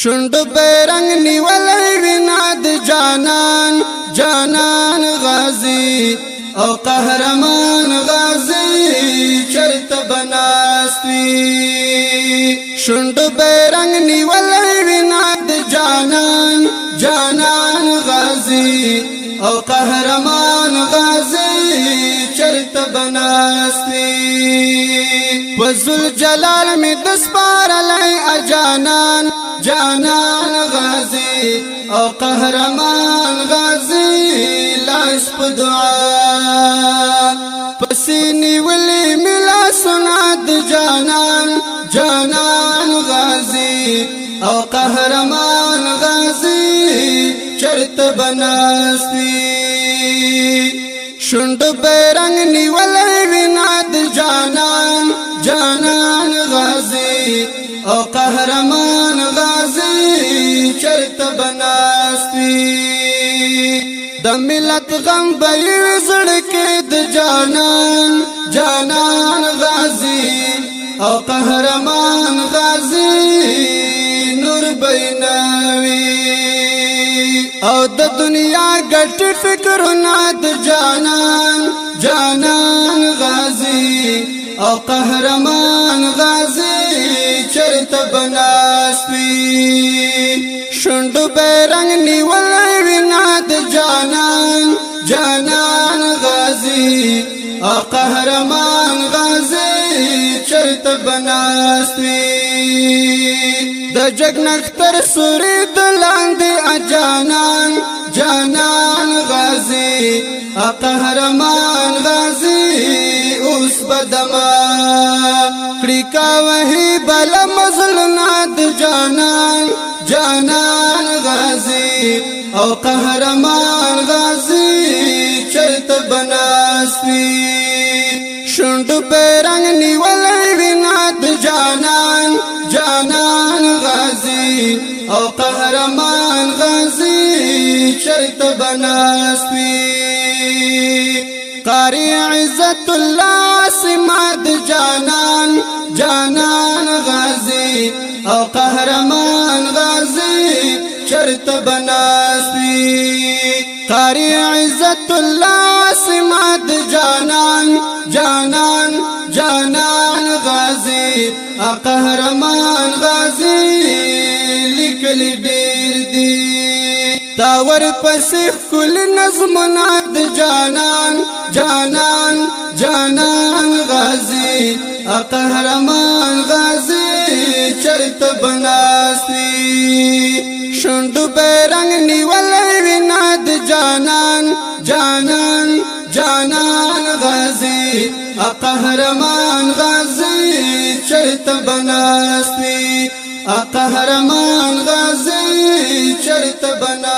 شند بیرنگ نیولی ویناد جانان جانان غازی او قهرمان غازی چرت بناستوی شند بیرنگ نیولی ویناد جانان جانان غازی او قهرمان غازی چرت بناستوی وزل جلال می دسپار علی اجانان جانان غازی او قهرمان غازی لاس په دعا پسینی ولی ملا سناد جانان جانان غازی او قهرمان غازی چرت بناستی شند بیرنگ نیولی ویناد جانان جانان غازی او قهرمان غازی چرت بناستی د ملت غم بې زړکې د جانان جانان غازی او قهرمان غازی نور بیناوی او د دنیا ګټ فکرونه د جانان جانان غازی او قهرمان غازی چرت بناستی شند بیرنگ نیولی ویناد جانان جانان غازی او قهرمان غازی چرت بناستی د جگ نختر سوری دلاند جانان جانان غازی او قهرمان غازی اوس بدما کړي کا وਹੀ بل مزلناد جانان جانان غازی او قهرمان غازی چرت بناستی شند بیرنگ نیولی ویناد جانان جانان غازی او قهرمان غازی چرت بناستی قاری عزت اللہ سماد جانان جانان غازی او قهرمان غازی چرت بناستی قاری عزت اللہ سماد جانان جانان جانان غازی او قهرمان غازی لیکلی ډیر دی تاور پسیخ کل نظمنات جانان جانان جانان غازی او قهرمان غازی چرت بناستی شند بیرنگ نیولی ویناد جانان جانان جانان غازی او قهرمان غازی چرت بناستی او قهرمان غازی چرت بناستی